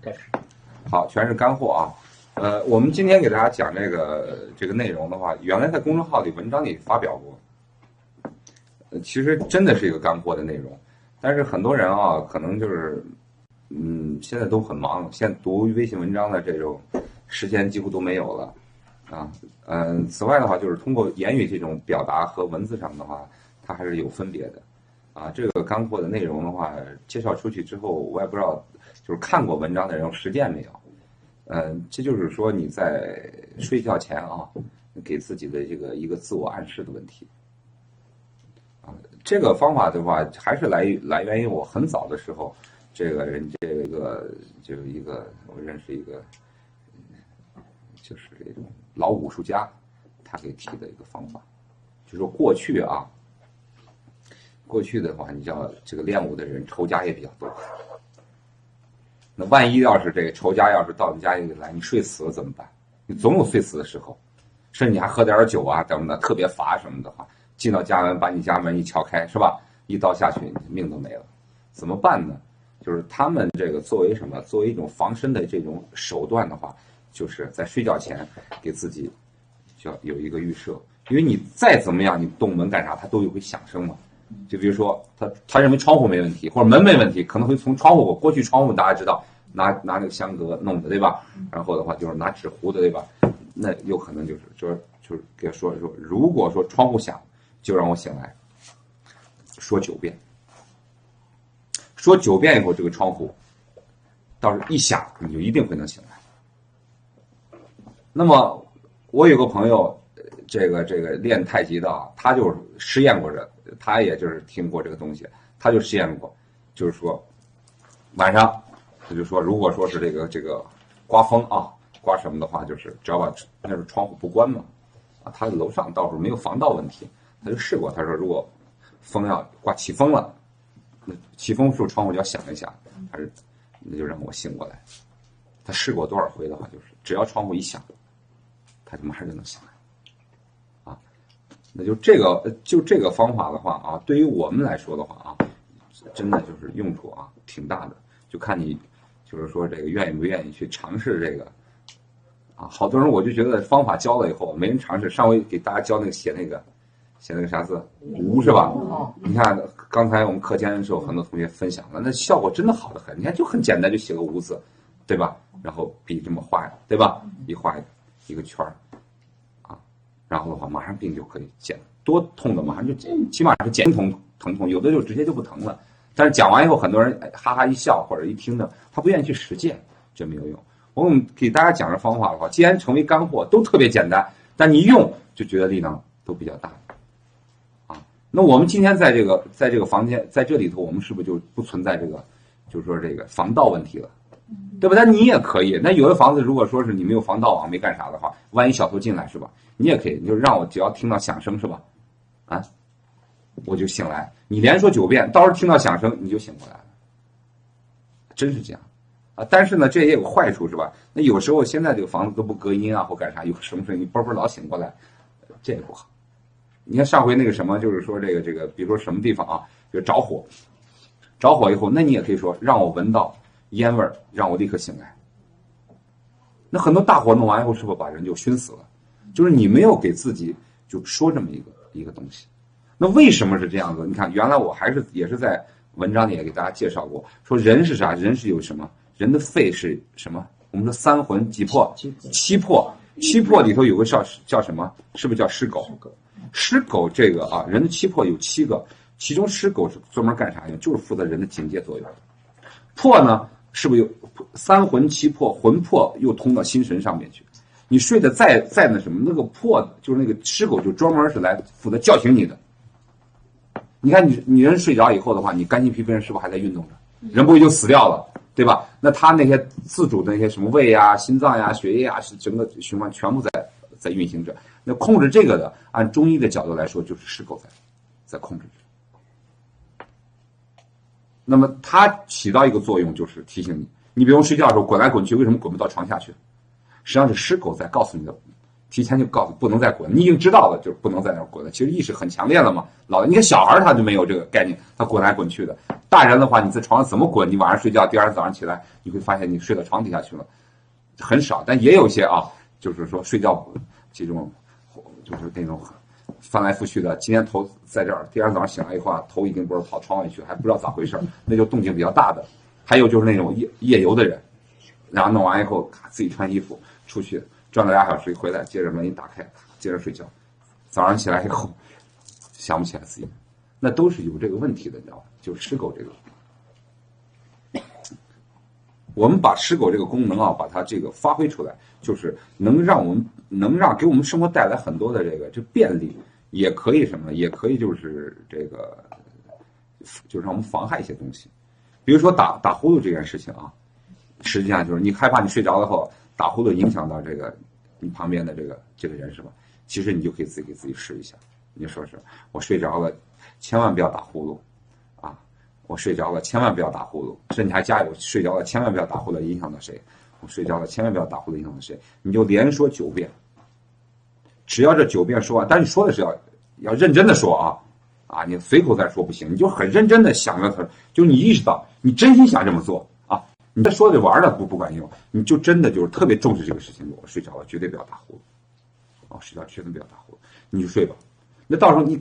开始。好，全是干货啊。我们今天给大家讲这个内容的话，原来在公众号里文章里发表过。其实真的是一个干货的内容，但是很多人啊，可能就是现在都很忙，现在读微信文章的这种时间几乎都没有了啊。此外的话，就是通过言语这种表达和文字上的话，它还是有分别的啊。这个干货的内容的话，介绍出去之后，我也不知道，就是看过文章的人有实践没有？这就是说你在睡觉前啊，给自己的这个一个自我暗示的问题。这个方法的话，还是来源于我很早的时候，这个我认识一个，就是这种老武术家，他给提的一个方法，就说过去的话，你知道这个练武的人仇家也比较多，那万一要是这个仇家要是到你家里来，你睡死了怎么办？你总有睡死的时候，甚至你还喝点酒啊等等的，特别乏什么的话。进到家门，把你家门一敲开，是吧？一刀下去，你命都没了，怎么办呢？就是他们这个作为什么？作为一种防身的这种手段的话，就是在睡觉前给自己就要有一个预设，因为你再怎么样，你动门干啥，它都有会响声嘛。就比如说他认为窗户没问题，或者门没问题，可能会从窗户过去窗户大家知道拿那个香格弄的，对吧？然后的话就是拿纸糊的，对吧？那有可能就是给他说，如果说窗户响。就让我醒来，说9遍，说9遍以后，这个窗户倒是一响，你就一定会能醒来。那么我有个朋友，这个练太极的，他就实验过他也就是听过这个东西，他就实验过，就是说晚上他就说，如果说是这个刮风啊，刮什么的话，就是只要把那是窗户不关嘛，啊，他楼上倒是没有防盗问题。他就试过，他说如果风要刮起风了，那起风时候窗户就要响一下，那就让我醒过来。他试过多少回的话，就是只要窗户一响，他就马上就能醒来。啊，那就这个方法的话啊，对于我们来说的话啊，真的就是用处啊挺大的，就看你就是说这个愿意不愿意去尝试这个。啊，好多人我就觉得方法教了以后没人尝试。上回给大家教那个写那个啥字无是吧？你看刚才我们课间的时候，很多同学分享了，那效果真的好得很。你看就很简单，就写个无字，对吧？然后笔这么画，对吧？一画一个圈啊，然后的话马上病就可以减，多痛的马上就起码是减疼痛，有的就直接就不疼了。但是讲完以后，很多人哈哈一笑或者一听着，他不愿意去实践，这没有用。我们给大家讲这方法的话，既然成为干货，都特别简单，但你一用就觉得力量都比较大。那我们今天在这个房间，在这里头，我们是不是就不存在就是说这个防盗问题了，对吧？但你也可以，那有的房子如果说是你没有防盗网，没干啥的话，万一小偷进来是吧？你也可以，你就让我只要听到响声是吧？啊，我就醒来。你连说9遍，到时候听到响声你就醒过来了，真是这样啊！但是呢，这也有坏处是吧？那有时候现在这个房子都不隔音啊，或干啥，有什么声音啵啵老醒过来，这也不好。你看上回那个什么，就是说这个，比如说什么地方啊，就着火以后，那你也可以说让我闻到烟味儿，让我立刻醒来。那很多大火弄完以后，是不是把人就熏死了？就是你没有给自己就说这么一个东西。那为什么是这样子？你看，原来我也是在文章里也给大家介绍过，说人是啥？人是有什么？人的肺是什么？我们说3魂几魄，七魄里头有个叫什么？是不是叫尸狗？尸狗这个啊，人的7魄有7个，其中尸狗是专门干啥用？就是负责人的警戒作用。魄呢，是不是有3魂7魄？魂魄又通到心神上面去。你睡得再那什么，那个魄就是那个尸狗就专门是来负责叫醒你的。你看你人睡着以后的话，你肝心脾肺肾是不是还在运动着？人不会就死掉了，对吧？那他那些自主的那些什么胃呀、心脏呀、血液呀，整个循环全部在运行着。那控制这个的，按中医的角度来说，就是尸狗在控制着。那么它起到一个作用，就是提醒你，你比如睡觉的时候滚来滚去，为什么滚不到床下去？实际上是尸狗在告诉你的，提前就告诉不能再滚，你已经知道了，就是不能在那儿滚了。其实意识很强烈了嘛。你看小孩他就没有这个概念，他滚来滚去的。大人的话，你在床上怎么滚？你晚上睡觉，第二天早上起来，你会发现你睡到床底下去了，很少。但也有些啊，就是说睡觉这种，就是那种翻来覆去的。今天头在这儿，第二天早上醒来以后啊，头已经不是跑窗外去，还不知道咋回事，那就动静比较大的。还有就是那种夜游的人，然后弄完以后，自己穿衣服出去。转了2小时一回来，接着门一打开，接着睡觉。早上起来以后想不起来自己，那都是有这个问题的，你知道吧？就是失狗这个。我们把失狗这个功能啊，把它这个发挥出来，就是能给我们生活带来很多的这便利，也可以什么？也可以就是就是让我们妨害一些东西。比如说打呼噜这件事情啊，实际上就是你害怕你睡着了后。打呼噜影响到你旁边的这个人是吧？其实你就可以自己给自己试一下，你就说是我睡着了，千万不要打呼噜啊！我睡着了，千万不要打呼噜，甚至还加油，睡着了千万不要打呼噜，影响到谁？我睡着了，千万不要打呼噜，影响到谁？你就连说9遍，只要这9遍说完，但是你说的是要认真的说啊！你随口再说不行，你就很认真的想着它，就你意识到你真心想这么做。你这说的玩的不管用，你就真的就是特别重视这个事情。我睡着了，绝对不要打呼噜。睡着绝对不要打呼噜，你就睡吧。那到时候你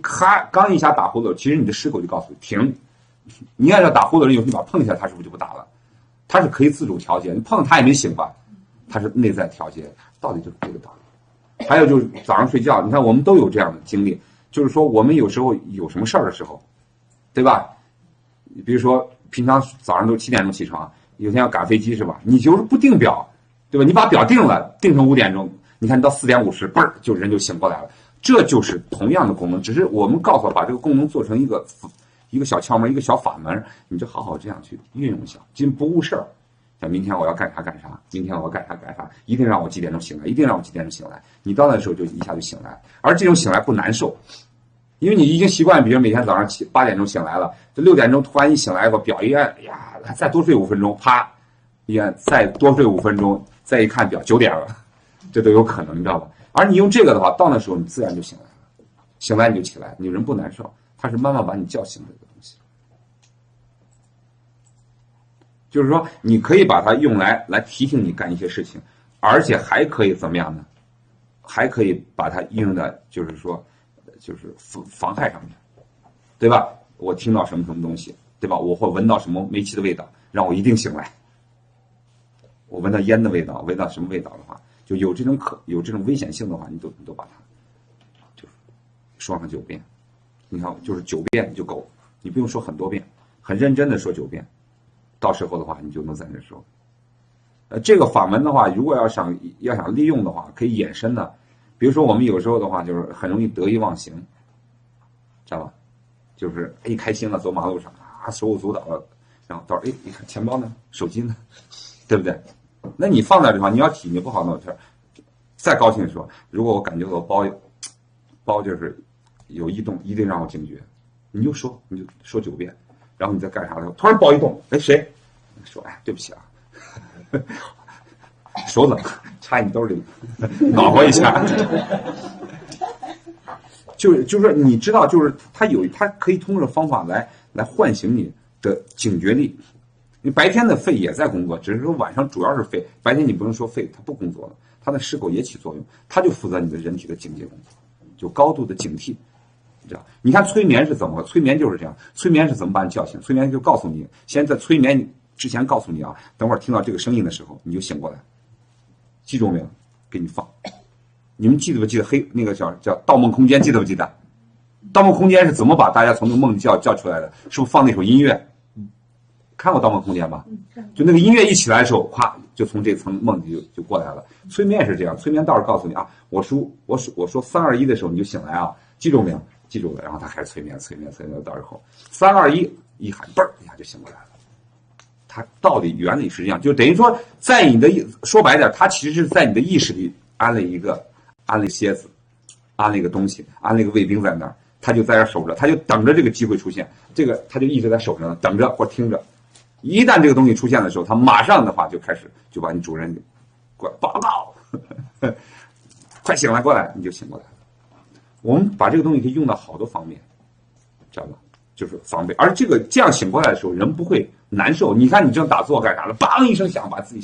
刚一下打呼噜，其实你的失狗就告诉你停。你按照打呼噜的人，有时候你把碰一下，他是不是就不打了？他是可以自主调节，你碰他也没醒吧？他是内在调节，道理就是这个道理。还有就是早上睡觉，你看我们都有这样的经历，就是说我们有时候有什么事儿的时候，对吧？比如说平常早上都7点钟起床。有天要赶飞机是吧？你就是不定表，对吧？你把表定了，定成5点钟，你看你到4点50，嘣儿就人就醒过来了。这就是同样的功能，只是我们告诉把这个功能做成一个小窍门，一个小法门，你就好好这样去运用一下，今不误事儿。像明天我要干啥干啥，明天我要干啥干啥，一定让我几点钟醒来，一定让我几点钟醒来。你到那时候就一下就醒来，而这种醒来不难受。因为你已经习惯，比如每天早上8点钟醒来了，这6点钟突然一醒来以后，表一按，哎呀，再多睡5分钟，啪，一按再多睡5分钟，再一看表9点了，这都有可能，你知道吧？而你用这个的话，到那时候你自然就醒来了，醒来你就起来，你人不难受，它是慢慢把你叫醒的一个东西。就是说，你可以把它用来提醒你干一些事情，而且还可以怎么样呢？还可以把它应用的，就是说。就是妨害上面，对吧？我听到什么东西，对吧？我会闻到什么煤气的味道，让我一定醒来。我闻到烟的味道，闻到什么味道的话，就有这种危险性的话，你都把它就说上9遍。你看，就是9遍就够，你不用说很多遍，很认真的说9遍。到时候的话，你就能在那时候。这个法门的话，如果要想利用的话，可以衍生的。比如说我们有时候的话，就是很容易得意忘形，知道吧？就是一开心了，走马路上手舞足蹈了，然后到时候你看钱包呢，手机呢，对不对？那你放在这块，你要体你不好弄事儿。再高兴的时候，如果我感觉我包就是有异动，一定让我警觉，你就说9遍，然后你在干啥的时候突然包一动，谁？说对不起啊。手冷，插你兜里，暖和一下。就是说，你知道，就是它可以通过方法来唤醒你的警觉力。你白天的肺也在工作，只是说晚上主要是肺，白天你不能说肺它不工作了，它的失狗也起作用，它就负责你的人体的警戒工作，就高度的警惕。这样，你看催眠是怎么？催眠就是这样，催眠是怎么把你叫醒？催眠就告诉你，先在催眠之前告诉你啊，等会儿听到这个声音的时候，你就醒过来。记住没有？给你放。你们记得不记得那个叫《盗梦空间》？记得不记得？《盗梦空间》是怎么把大家从那个梦里叫出来的？是不是放那首音乐？看过《盗梦空间》吧？就那个音乐一起来的时候，咵就从这层梦里就过来了。催眠是这样，催眠倒是告诉你啊，我说3、2、1的时候你就醒来啊，记住没有？记住了，然后他开始催眠，到时候3、2、1一喊，嘣儿一下就醒过来了。它道理原理是这样，就等于说，在你的说白点，它其实是在你的意识里安了一蝎子，安了一个东西，安了一个卫兵在那儿，他就在这守着，他就等着这个机会出现，这个他就一直在守着，等着或听着。一旦这个东西出现的时候，他马上的话就开始就把你主人过来报告，快醒来过来，你就醒过来了。我们把这个东西可以用到好多方面，知道吧？就是防备，而这样醒过来的时候，人不会难受。你看你正打坐干啥的，梆一声响，把自己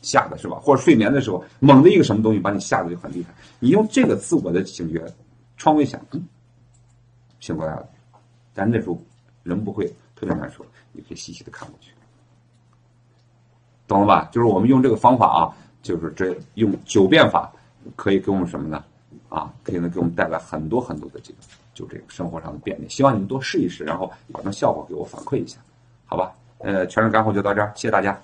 吓的是吧？或者睡眠的时候，猛的一个什么东西把你吓得就很厉害。你用这个自我的警觉，窗微响，醒过来了。但那时候人不会特别难受，你可以细细的看过去，懂了吧？就是我们用这个方法啊，就是用9变法，可以给我们什么呢？可以能给我们带来很多很多的这个生活上的便利。希望你们多试一试，然后保证效果给我反馈一下，好吧？全程干货就到这儿，谢谢大家。